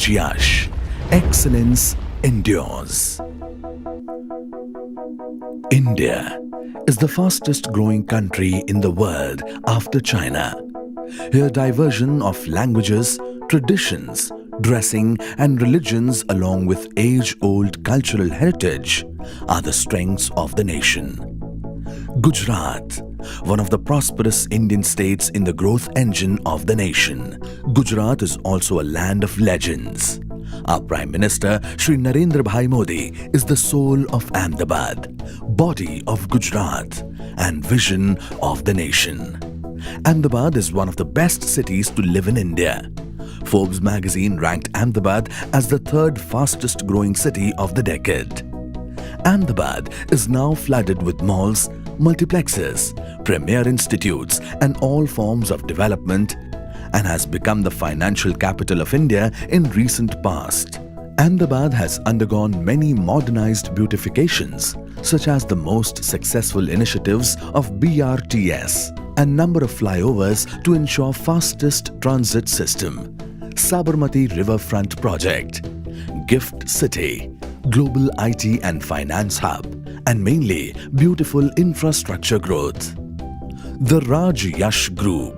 Raj Yash, excellence endures. India is the fastest growing country in the world after China. Here diversion of languages, traditions, dressing and religions along with age-old cultural heritage are the strengths of the nation. Gujarat, one of the prosperous Indian states in the growth engine of the nation. Gujarat is also a land of legends. Our Prime Minister Shri Narendra Bhai Modi is the soul of Ahmedabad, body of Gujarat and vision of the nation. Ahmedabad is one of the best cities to live in India. Forbes magazine ranked Ahmedabad as the third fastest growing city of the decade. Ahmedabad is now flooded with malls, multiplexes, premier institutes and all forms of development and has become the financial capital of India in recent past. Ahmedabad has undergone many modernized beautifications such as the most successful initiatives of BRTS and number of flyovers to ensure fastest transit system, Sabarmati Riverfront Project, Gift City, global IT and finance hub, and mainly beautiful infrastructure growth. The Raj Yash Group.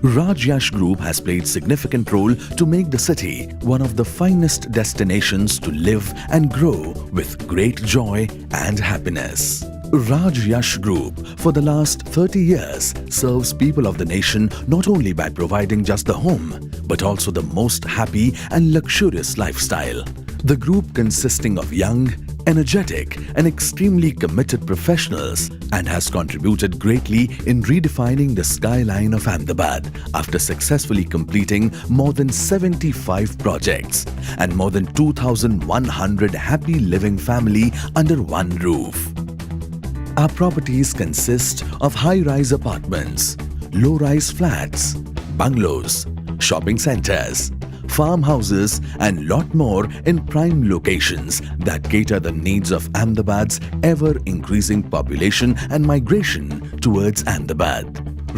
Raj Yash Group has played significant role to make the city one of the finest destinations to live and grow with great joy and happiness. Raj Yash Group for the last 30 years serves people of the nation not only by providing just the home, but also the most happy and luxurious lifestyle. The group consisting of young, energetic and extremely committed professionals and has contributed greatly in redefining the skyline of Ahmedabad after successfully completing more than 75 projects and more than 2,100 happy living family under one roof. Our properties consist of high-rise apartments, low-rise flats, bungalows, shopping centers, farmhouses and lot more in prime locations that cater the needs of Ahmedabad's ever-increasing population and migration towards Ahmedabad.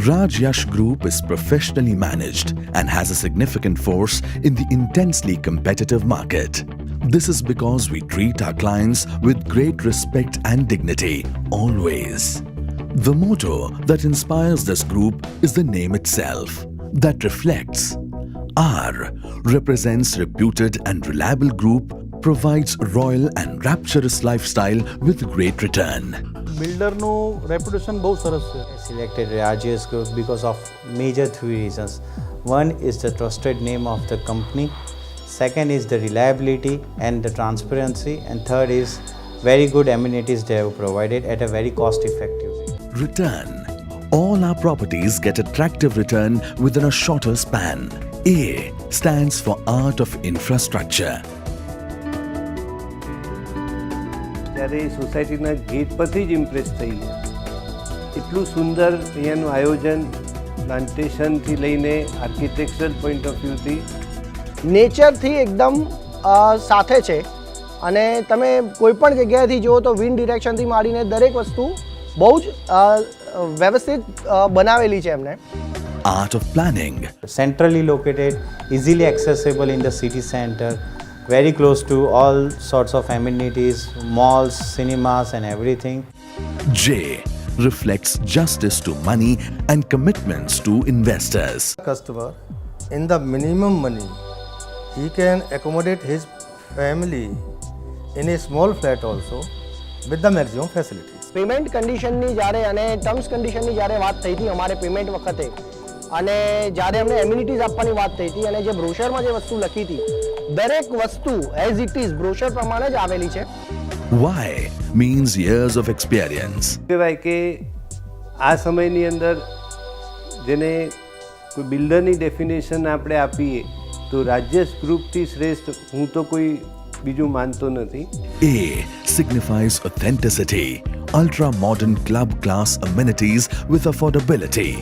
Raj Yash Group is professionally managed and has a significant force in the intensely competitive market. This is because we treat our clients with great respect and dignity, always. The motto that inspires this group is the name itself, that reflects. R represents reputed and reliable group, provides royal and rapturous lifestyle with great return. બિલ્ડરનું reputation બહુ સરસ છે. Selected Raj Yash Group because of major three reasons. One is the trusted name of the company. Second is the reliability and the transparency. And third is very good amenities they have provided at a very cost effective way. Return. All our properties get attractive return within a shorter span. A stands for Art of Infrastructure. ત્યારે સોસાયટીના gate પરથી જ Impress થઈ ગયા. એટલું સુંદર અહીંયાનું આયોજન, પ્લાન્ટેશનથી લઈને architectural point of વ્યૂથી નેચરથી એકદમ સાથે છે અને તમે કોઈ પણ જગ્યાએથી જુઓ તો વિન્ડ ડિરેક્શનથી માંડીને દરેક વસ્તુ બહુ જ વ્યવસ્થિત બનાવેલી છે એમને. Art of Planning. Centrally located, easily accessible in the city center, very close to all sorts of amenities, malls, cinemas and everything. J reflects justice to money and commitments to investors. Customer, in the minimum money, he can accommodate his family in a small flat also with the maximum facilities. Payment કન્ડિશનની જ્યારે અને terms કન્ડિશનની જ્યારે વાત થઈ હતી અમારે payment વખતે અને જ્યારે અમને એમ્યુનિટીઝ આપવાની વાત થઈ હતી અને જે બ્રોશરમાં જે વસ્તુ લખી હતી દરેક વસ્તુ એઝ ઇટ ઇઝ બ્રોશર પ્રમાણે જ આવેલી છે. Y means years of experience. કહેવાય કે આ સમયની અંદર જેને કોઈ બિલ્ડરની ડેફિનેશન આપણે આપીએ તો રાજ્યસ ગ્રુપથી શ્રેષ્ઠ હું તો કોઈ બીજું માનતો નથી. A signifies authenticity, ultra-modern club class amenities with affordability.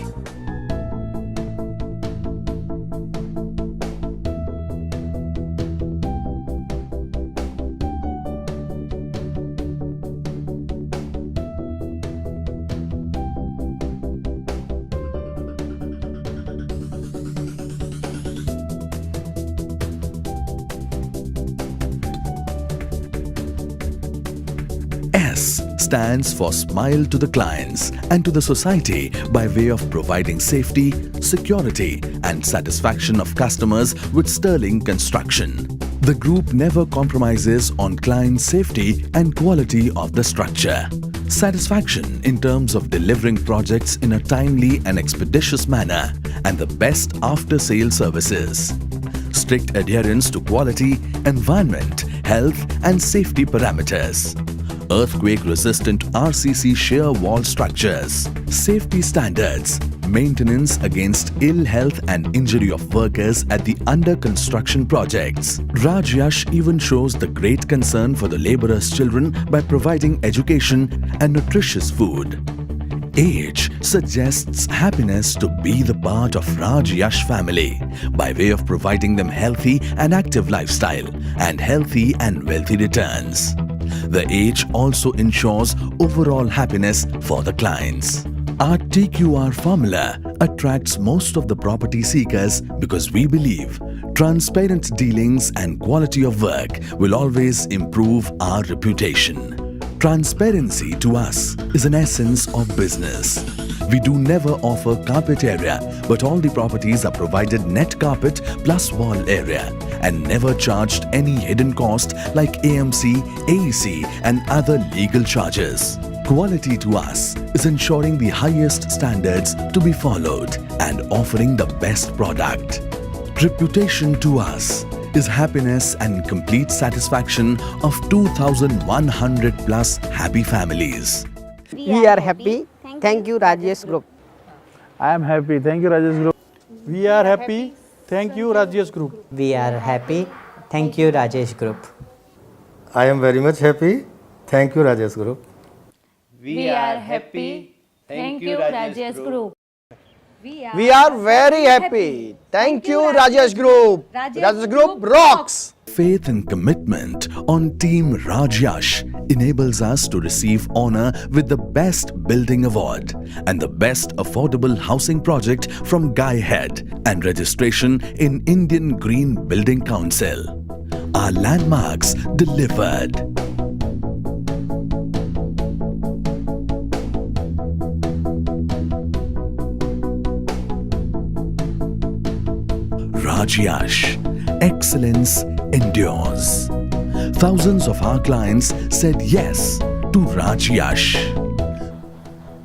stands for smile to the clients and to the society by way of providing safety, security and satisfaction of customers with sterling construction. The group never compromises on client safety and quality of the structure. Satisfaction in terms of delivering projects in a timely and expeditious manner and the best after-sale services. Strict adherence to quality, environment, health and safety parameters. Earthquake-resistant RCC shear wall structures. Safety standards. Maintenance against ill health and injury of workers at the under-construction projects. Raj Yash even shows the great concern for the labourers' children by providing education and nutritious food. Age suggests happiness to be the part of Raj Yash family by way of providing them healthy and active lifestyle and healthy and wealthy returns. The age also ensures overall happiness for the clients. Our TQR formula attracts most of the property seekers because we believe transparent dealings and quality of work will always improve our reputation. Transparency to us is an essence of business. We do never offer carpet area, but all the properties are provided net carpet plus wall area and never charged any hidden cost like AMC, AEC and other legal charges. Quality to us is ensuring the highest standards to be followed and offering the best product. Reputation to us is happiness and complete satisfaction of 2,100 plus happy families. We are happy. Thank you, Rajesh Group. I am happy. Thank you, Rajesh Group. We are happy. Thank you, Rajesh Group. We are happy. Thank you, Rajesh Group. I am very much happy. Thank you, Rajesh Group. We are happy. Thank you, Rajesh Group. We are very happy. Thank you, Rajesh Group. Rajesh Group rocks. Faith and commitment on Team Raj Yash enables us to receive honor with the Best Building Award and the Best Affordable Housing Project from Guy Head and registration in Indian Green Building Council. Our landmarks delivered. Raj Yash, excellence endures. Thousands of our clients said yes to Raj Yash.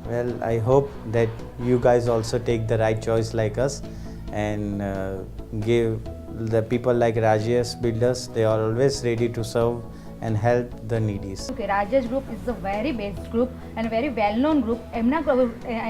Well, I hope that you guys also take the right choice like us and give the people like Rajesh Builders, they are always ready to serve and help the needies. Okay, Rajesh Group is a very best group and a very well-known group. એમના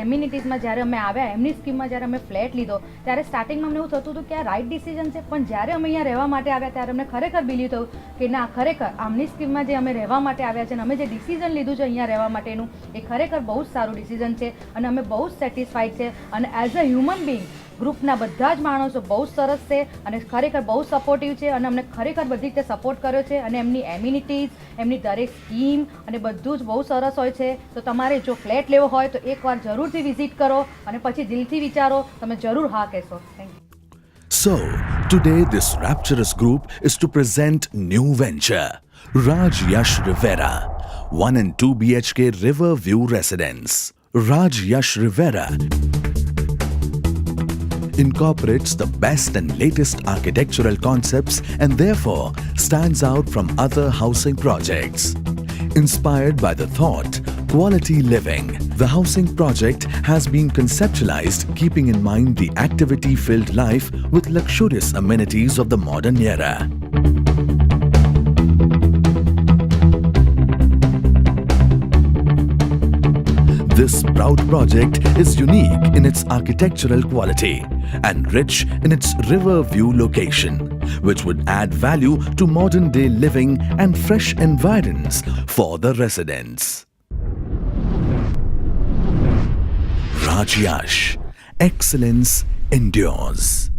એમ્યુનિટીઝમાં જ્યારે અમે આવ્યા એમની સ્કીમમાં જ્યારે અમે flat લીધો ત્યારે સ્ટાર્ટિંગમાં અમને એવું થતું હતું કે આ રાઇટ ડિસિઝન છે, પણ જ્યારે અમે અહીંયા રહેવા માટે આવ્યા ત્યારે અમને ખરેખર બિલીવ થયું કે ના, ખરેખર આમની સ્કીમમાં જે અમે રહેવા માટે આવ્યા છે અને અમે જે ડિસિઝન લીધું છે અહીંયા રહેવા માટેનું એ ખરેખર બહુ જ સારું ડિસિઝન છે અને અમે બહુ જ સેટિસ્ફાઈડ છે અને એઝ અ હ્યુમન બિંગ ગ્રુપના બધા જ માણસો બહુ સરસ છે અને ખરેખર બહુ સપોર્ટિવ છે અને અમને ખરેખર બધી રીતે સપોર્ટ કર્યો છે અને એમની એમ્યુનિટીઝ, એમની દરેક સ્કીમ અને બધું જ બહુ સરસ હોય છે. તો તમારે જો ફ્લેટ લેવો હોય તો એકવાર જરૂરથી વિઝિટ કરો અને પછી દિલથી વિચારો, તમે જરૂર હા કહેશો. Thank you. So, today this rapturous group is to present new venture, Raj Yash Rivera, 1 and 2 BHK River View Residence. Raj Yash Rivera incorporates the best and latest architectural concepts and therefore stands out from other housing projects. Inspired by the thought, quality living, the housing project has been conceptualized keeping in mind the activity-filled life with luxurious amenities of the modern era. This proud project is unique in its architectural quality and rich in its river view location, which would add value to modern day living and fresh environs for the residents. Raj Yash, excellence endures.